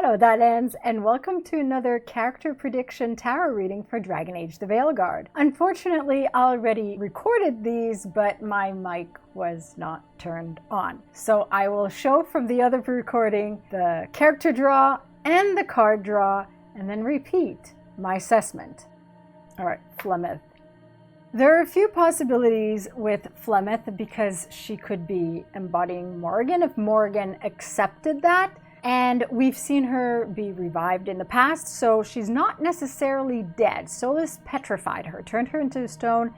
Hello, Darlens, and welcome to another character prediction tarot reading for Dragon Age the Veilguard. Unfortunately, I already recorded these, but my mic was not turned on. So I will show from the other recording the character draw and the card draw, and then repeat my assessment. All right, Flemeth. There are a few possibilities with Flemeth because she could be embodying Morgan if Morgan accepted that. And we've seen her be revived in the past, so she's not necessarily dead. Solus petrified her, turned her into stone,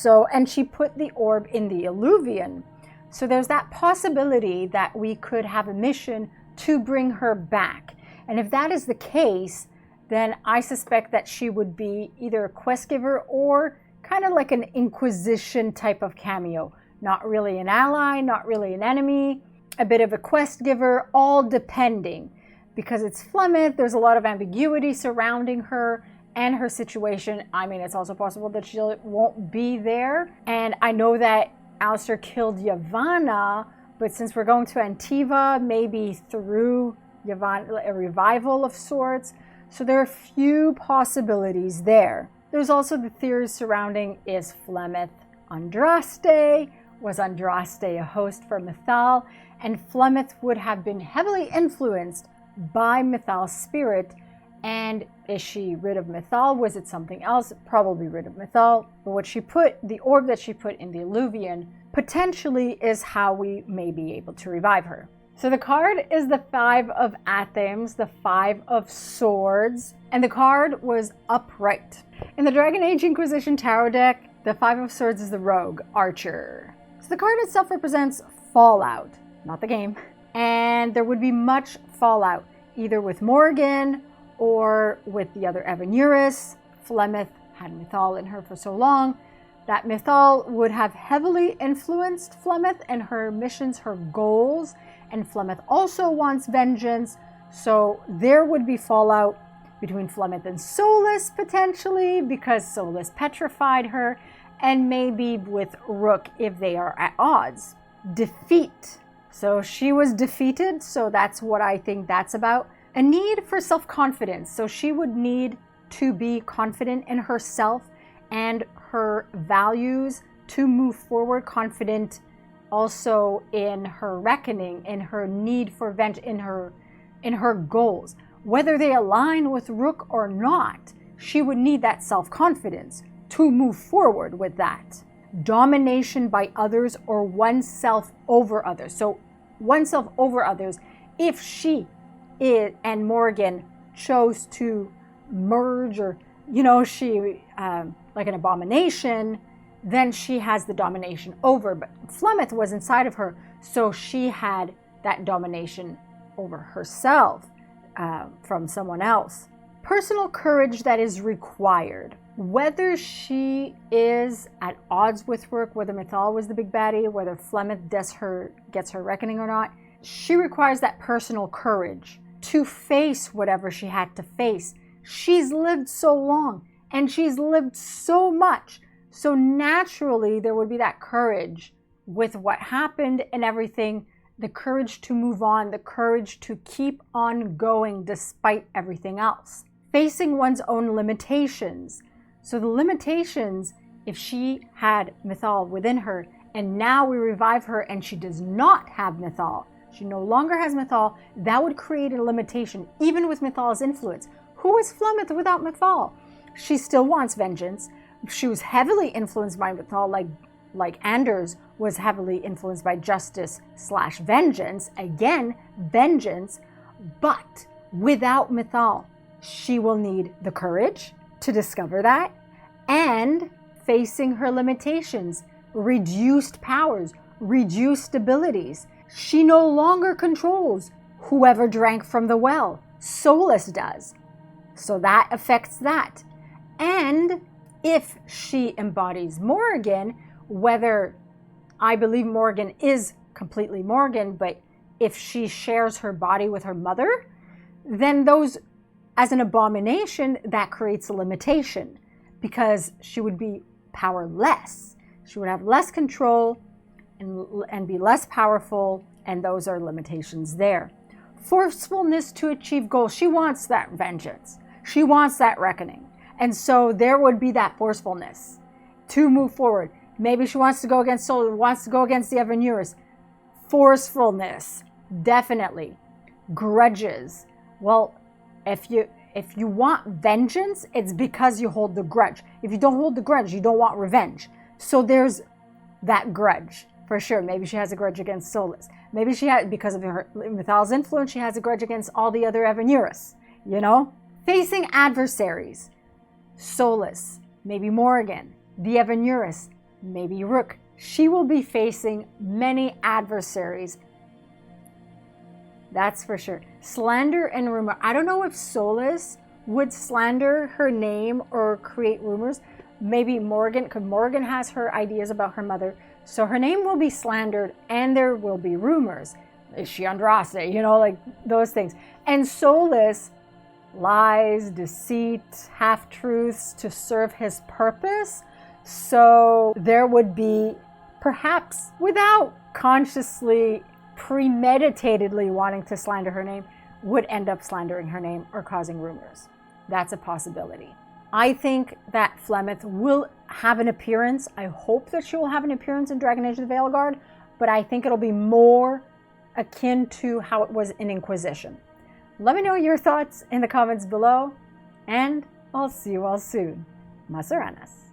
and she put the orb in the Illuvian. So there's that possibility that we could have a mission to bring her back. And if that is the case, then I suspect that she would be either a quest giver or kind of like an Inquisition type of cameo. Not really an ally, not really an enemy, a bit of a quest giver, all depending. Because it's Flemeth, there's a lot of ambiguity surrounding her and her situation. I mean, it's also possible that she won't be there. And I know that Alistair killed Yavanna, but since we're going to Antiva, maybe through Yavanna, a revival of sorts. So there are a few possibilities there. There's also the theories surrounding, is Flemeth Andraste? Was Andraste a host for Mythal? And Flemeth would have been heavily influenced by Mythal's spirit. And is she rid of Mythal? Was it something else? Probably rid of Mythal. But what she put, the orb that she put in the Illuvian, potentially is how we may be able to revive her. So the card is the Five of Athems, the Five of Swords, and the card was upright. In the Dragon Age Inquisition tarot deck, the Five of Swords is the rogue, archer. So the card itself represents fallout, not the game, and there would be much fallout, either with Morgan or with the other Evanuris. Flemeth had Mythal in her for so long that Mythal would have heavily influenced Flemeth and her missions, her goals, and Flemeth also wants vengeance, so there would be fallout between Flemeth and Solus potentially, because Solus petrified her, and maybe with Rook if they are at odds. Defeat. So she was defeated, so that's what I think that's about. A need for self-confidence. So she would need to be confident in herself and her values to move forward, confident also in her reckoning, in her need for vengeance, in her goals. Whether they align with Rook or not, she would need that self-confidence to move forward with that. Domination by others or oneself over others. So oneself over others, if she and Morgan chose to merge or, she, like an abomination, then she has the domination over. But Flemeth was inside of her, so she had that domination over herself from someone else. Personal courage that is required. Whether she is at odds with Rook, whether Mythal was the big baddie, whether Flemeth gets her reckoning or not, she requires that personal courage to face whatever she had to face. She's lived so long and she's lived so much. So naturally, there would be that courage with what happened and everything, the courage to move on, the courage to keep on going despite everything else. Facing one's own limitations. So the limitations, if she had Mythal within her, and now we revive her and she does not have Mythal, she no longer has Mythal, that would create a limitation, even with Mythal's influence. Who is Flemeth without Mythal? She still wants vengeance. She was heavily influenced by Mythal, like Anders was heavily influenced by justice/vengeance. Again, vengeance, but without Mythal, she will need the courage to discover that and facing her limitations, reduced powers, reduced abilities. She no longer controls whoever drank from the well. Solus does. So that affects that. And if she embodies Morgan, whether I believe Morgan is completely Morgan, but if she shares her body with her mother, then those, as an abomination, that creates a limitation because she would be powerless. She would have less control and be less powerful, and those are limitations there. forcefulness to achieve goals. She wants that vengeance. She wants that reckoning. And so there would be that forcefulness to move forward. Maybe she wants to go against Soul, wants to go against the Avenuris. Forcefulness, definitely. Grudges. Well, if you want vengeance, it's because you hold the grudge. If you don't hold the grudge, you don't want revenge. So there's that grudge, for sure. Maybe she has a grudge against Solus. Maybe she has, because of her Mythal's influence, she has a grudge against all the other Avenuris, you know? Facing adversaries. Solus, maybe Morrigan, the Avenuris, maybe Rook. She will be facing many adversaries. That's for sure. Slander and rumor. I don't know if Solus would slander her name or create rumors. Maybe Morrigan, because Morrigan has her ideas about her mother. So her name will be slandered and there will be rumors. Is she Andraste? You know, like those things. And Solus, lies, deceit, half-truths to serve his purpose. So there would be, perhaps without consciously, premeditatedly wanting to slander her name, would end up slandering her name or causing rumors. That's a possibility. I think that Flemeth will have an appearance. I hope that she will have an appearance in Dragon Age of the Veilguard, but I think it'll be more akin to how it was in Inquisition. Let me know your thoughts in the comments below, and I'll see you all soon. Masaranas.